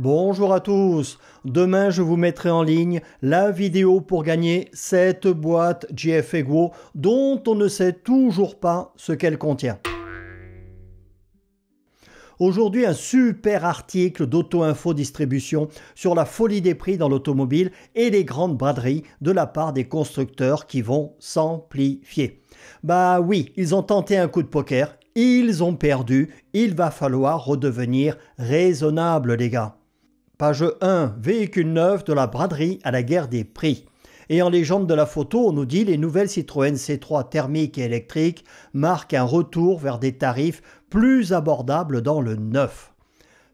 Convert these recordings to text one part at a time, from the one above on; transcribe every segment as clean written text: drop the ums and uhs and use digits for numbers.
Bonjour à tous, demain je vous mettrai en ligne la vidéo pour gagner cette boîte GF Ego dont on ne sait toujours pas ce qu'elle contient. Aujourd'hui, un super article d'Auto-Info Distribution sur la folie des prix dans l'automobile et les grandes braderies de la part des constructeurs qui vont s'amplifier. Bah oui, ils ont tenté un coup de poker, ils ont perdu, il va falloir redevenir raisonnable les gars. Page 1, véhicule neuf de la braderie à la guerre des prix. Et en légende de la photo, on nous dit les nouvelles Citroën C3 thermiques et électriques marquent un retour vers des tarifs plus abordables dans le neuf.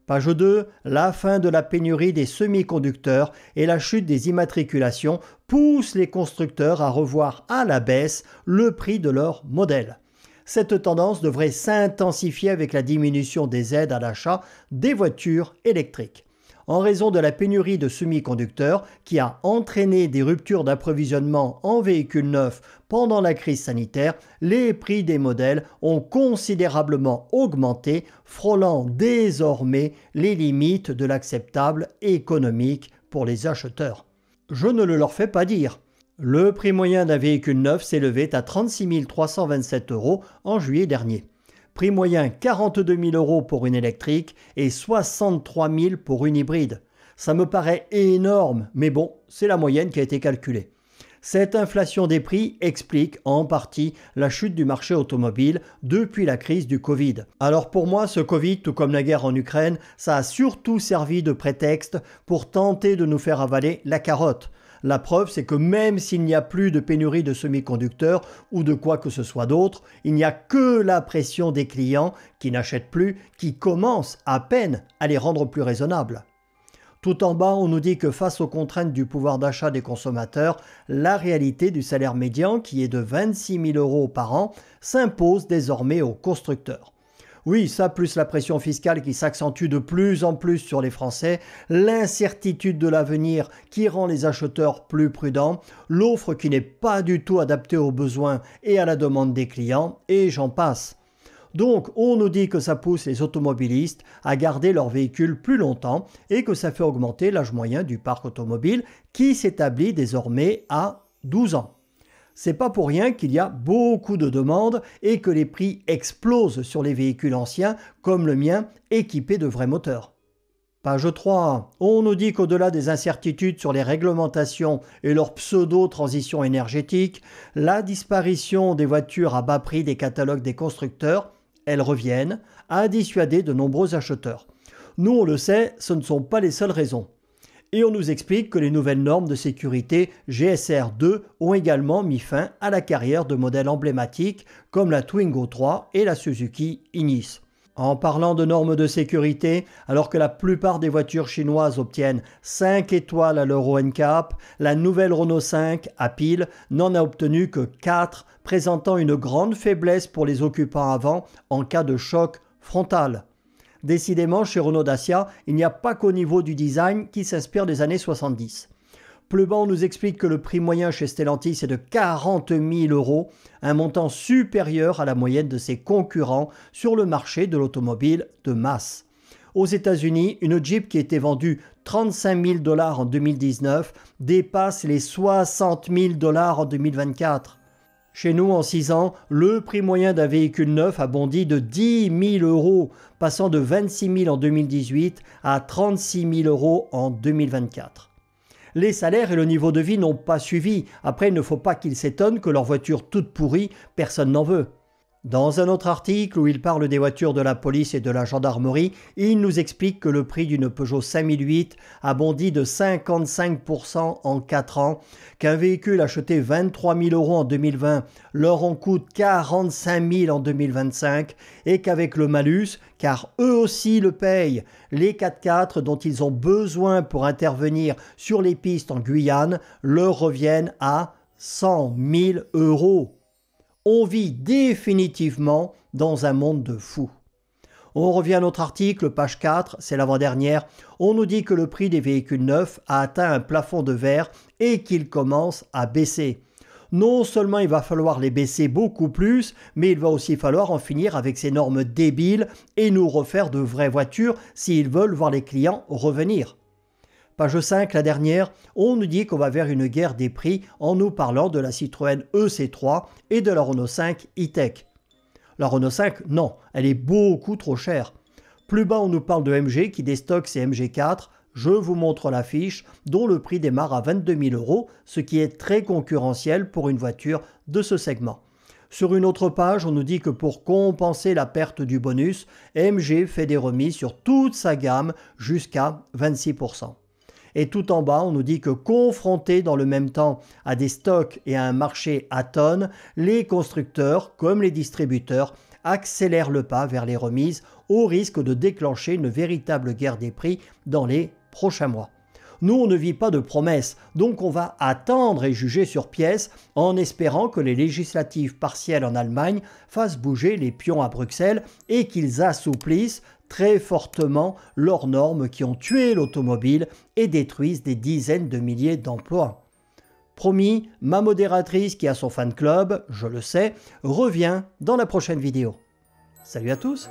Page 2, la fin de la pénurie des semi-conducteurs et la chute des immatriculations poussent les constructeurs à revoir à la baisse le prix de leurs modèles. Cette tendance devrait s'intensifier avec la diminution des aides à l'achat des voitures électriques. En raison de la pénurie de semi-conducteurs qui a entraîné des ruptures d'approvisionnement en véhicules neufs pendant la crise sanitaire, les prix des modèles ont considérablement augmenté, frôlant désormais les limites de l'acceptable économique pour les acheteurs. Je ne le leur fais pas dire. Le prix moyen d'un véhicule neuf s'élevait à 36 327 € en juillet dernier. Prix moyen 42 000 € pour une électrique et 63 000 pour une hybride. Ça me paraît énorme, mais bon, c'est la moyenne qui a été calculée. Cette inflation des prix explique en partie la chute du marché automobile depuis la crise du Covid. Alors pour moi, ce Covid, tout comme la guerre en Ukraine, ça a surtout servi de prétexte pour tenter de nous faire avaler la carotte. La preuve, c'est que même s'il n'y a plus de pénurie de semi-conducteurs ou de quoi que ce soit d'autre, il n'y a que la pression des clients qui n'achètent plus, qui commence à peine à les rendre plus raisonnables. Tout en bas, on nous dit que face aux contraintes du pouvoir d'achat des consommateurs, la réalité du salaire médian, qui est de 26 000 € par an, s'impose désormais aux constructeurs. Oui, ça plus la pression fiscale qui s'accentue de plus en plus sur les Français, l'incertitude de l'avenir qui rend les acheteurs plus prudents, l'offre qui n'est pas du tout adaptée aux besoins et à la demande des clients, et j'en passe. Donc, on nous dit que ça pousse les automobilistes à garder leur véhicule plus longtemps et que ça fait augmenter l'âge moyen du parc automobile qui s'établit désormais à 12 ans. C'est pas pour rien qu'il y a beaucoup de demandes et que les prix explosent sur les véhicules anciens comme le mien équipés de vrais moteurs. Page 3. On nous dit qu'au-delà des incertitudes sur les réglementations et leur pseudo-transition énergétique, la disparition des voitures à bas prix des catalogues des constructeurs, elles reviennent à dissuader de nombreux acheteurs. Nous, on le sait, ce ne sont pas les seules raisons. Et on nous explique que les nouvelles normes de sécurité GSR2 ont également mis fin à la carrière de modèles emblématiques comme la Twingo 3 et la Suzuki Ignis. En parlant de normes de sécurité, alors que la plupart des voitures chinoises obtiennent 5 étoiles à l'Euro NCAP, la nouvelle Renault 5 à pile n'en a obtenu que 4, présentant une grande faiblesse pour les occupants avant en cas de choc frontal. Décidément, chez Renault Dacia, il n'y a pas qu'au niveau du design qui s'inspire des années 70. Plus bas, on nous explique que le prix moyen chez Stellantis est de 40 000 €, un montant supérieur à la moyenne de ses concurrents sur le marché de l'automobile de masse. Aux États-Unis, une Jeep qui était vendue 35 000 $ en 2019 dépasse les 60 000 $ en 2024. Chez nous, en 6 ans, le prix moyen d'un véhicule neuf a bondi de 10 000 €, passant de 26 000 en 2018 à 36 000 € en 2024. Les salaires et le niveau de vie n'ont pas suivi. Après, il ne faut pas qu'ils s'étonnent que leur voiture toute pourrie, personne n'en veut. Dans un autre article où il parle des voitures de la police et de la gendarmerie, il nous explique que le prix d'une Peugeot 5008 a bondi de 55% en 4 ans, qu'un véhicule acheté 23 000 € en 2020 leur en coûte 45 000 en 2025 et qu'avec le malus, car eux aussi le payent, les 4x4 dont ils ont besoin pour intervenir sur les pistes en Guyane leur reviennent à 100 000 €. On vit définitivement dans un monde de fous. On revient à notre article, page 4, c'est l'avant-dernière. On nous dit que le prix des véhicules neufs a atteint un plafond de verre et qu'il commence à baisser. Non seulement il va falloir les baisser beaucoup plus, mais il va aussi falloir en finir avec ces normes débiles et nous refaire de vraies voitures s'ils veulent voir les clients revenir. Page 5, la dernière, on nous dit qu'on va vers une guerre des prix en nous parlant de la Citroën EC3 et de la Renault 5 e-Tech. La Renault 5, non, elle est beaucoup trop chère. Plus bas, on nous parle de MG qui déstocke ses MG4. Je vous montre l'affiche dont le prix démarre à 22 000 €, ce qui est très concurrentiel pour une voiture de ce segment. Sur une autre page, on nous dit que pour compenser la perte du bonus, MG fait des remises sur toute sa gamme jusqu'à 26%. Et tout en bas, on nous dit que confrontés dans le même temps à des stocks et à un marché à tonnes, les constructeurs comme les distributeurs accélèrent le pas vers les remises au risque de déclencher une véritable guerre des prix dans les prochains mois. Nous, on ne vit pas de promesses, donc on va attendre et juger sur pièce en espérant que les législatives partielles en Allemagne fassent bouger les pions à Bruxelles et qu'ils assouplissent très fortement leurs normes qui ont tué l'automobile et détruisent des dizaines de milliers d'emplois. Promis, ma modératrice qui a son fan club, je le sais, revient dans la prochaine vidéo. Salut à tous!